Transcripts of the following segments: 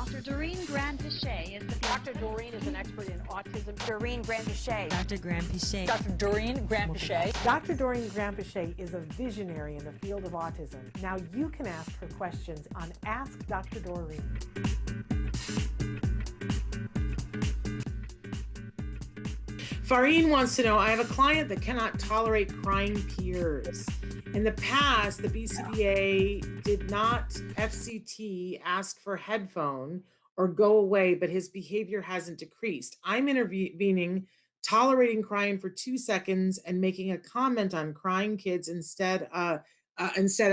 Dr. Doreen Grand-Pichet is the Dr. Doreen is an expert in autism. Doreen Grand-Pichet. Dr. Grand-Pichet. Dr. Doreen Grand-Pichet. Dr. Doreen Grand-Pichet is a visionary in the field of autism. Now you can ask her questions on Ask Dr. Doreen. Farine wants to know, I have a client that cannot tolerate crying peers. In the past, the BCBA did not FCT ask for headphone or go away, but his behavior hasn't decreased. I'm intervening, tolerating crying for 2 seconds and making a comment on crying kids instead of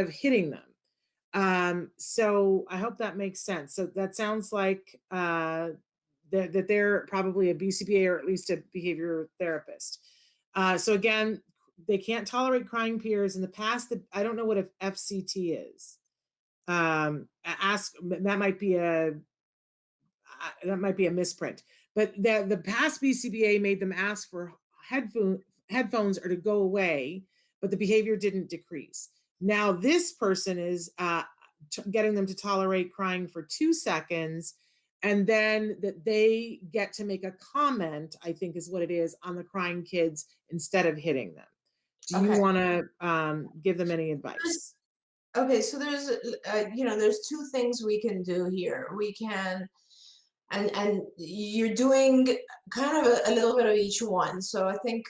hitting them. So I hope that makes sense. So that sounds like that they're probably a BCBA or at least a behavior therapist. So again, they can't tolerate crying peers. In the past, I don't know what an FCT is. That might be a misprint. But the past BCBA made them ask for headphones or to go away, but the behavior didn't decrease. Now this person is getting them to tolerate crying for 2 seconds, and then that they get to make a comment, I think is what it is, on the crying kids instead of hitting them. Do you want to give them any advice? Okay, so there's, there's two things we can do here. We can, and you're doing kind of a little bit of each one. So I think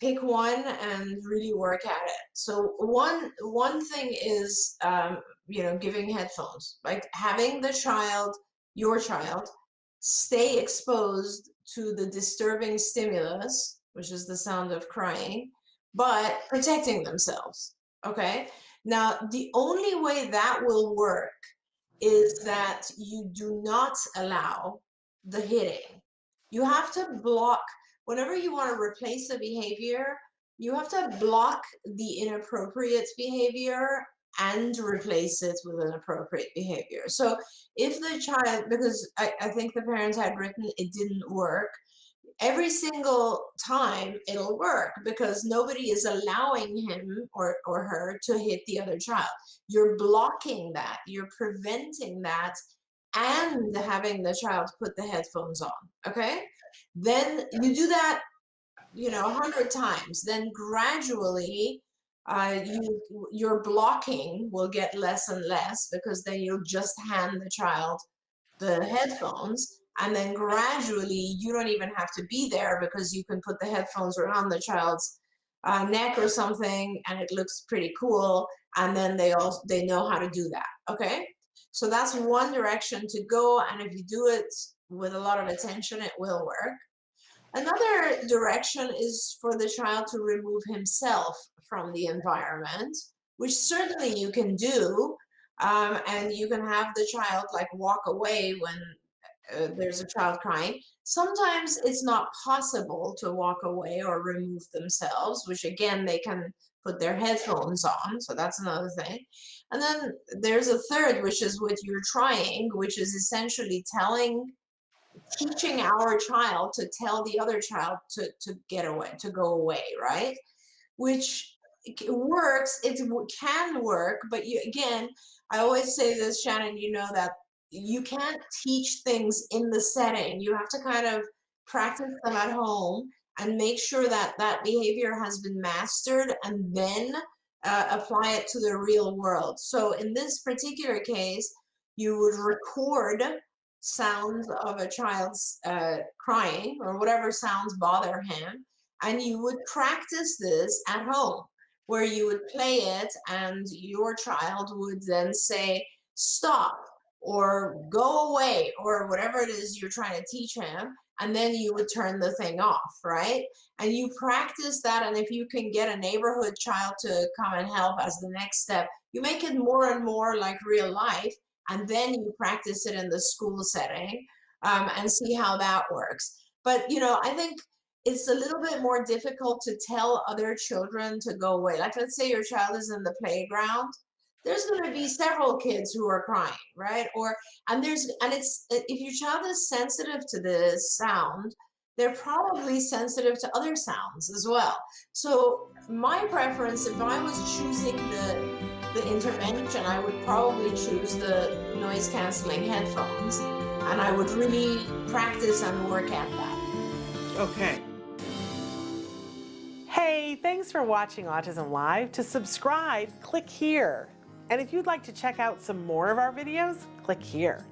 pick one and really work at it. So one thing is, giving headphones, like having the child, your child, stay exposed to the disturbing stimulus, which is the sound of crying, but protecting themselves, okay? Now, the only way that will work is that you do not allow the hitting. You have to block, whenever you want to replace a behavior, you have to block the inappropriate behavior and replace it with an appropriate behavior. So if the child, because I think the parents had written it didn't work, every single time it'll work because nobody is allowing him or her to hit the other child. You're blocking that, you're preventing that, and having the child put the headphones on, okay? Then you do that, 100 times, then gradually your blocking will get less and less because then you'll just hand the child the headphones. And then gradually, you don't even have to be there because you can put the headphones around the child's neck or something, and it looks pretty cool. And then they know how to do that. Okay, so that's one direction to go. And if you do it with a lot of attention, it will work. Another direction is for the child to remove himself from the environment, which certainly you can do, and you can have the child like walk away when there's a child crying. Sometimes it's not possible to walk away or remove themselves, which again, they can put their headphones on. So that's another thing. And then there's a third, which is what you're trying, which is essentially teaching our child to tell the other child to get away, to go away, right? Which works, it can work, but again, I always say this, Shannon, that you can't teach things in the setting. You have to kind of practice them at home and make sure that that behavior has been mastered and then apply it to the real world. So in this particular case, you would record sounds of a child's crying or whatever sounds bother him, and you would practice this at home where you would play it and your child would then say, stop, or go away, or whatever it is you're trying to teach him, and then you would turn the thing off, right? And you practice that, and if you can get a neighborhood child to come and help as the next step, you make it more and more like real life, and then you practice it in the school setting and see how that works. But, I think it's a little bit more difficult to tell other children to go away. Like, let's say your child is in the playground, there's going to be several kids who are crying, right? If your child is sensitive to this sound, they're probably sensitive to other sounds as well. So my preference, if I was choosing the the intervention, I would probably choose the noise canceling headphones, and I would really practice and work at that. Okay. Hey, thanks for watching Autism Live. To subscribe, click here. And if you'd like to check out some more of our videos, click here.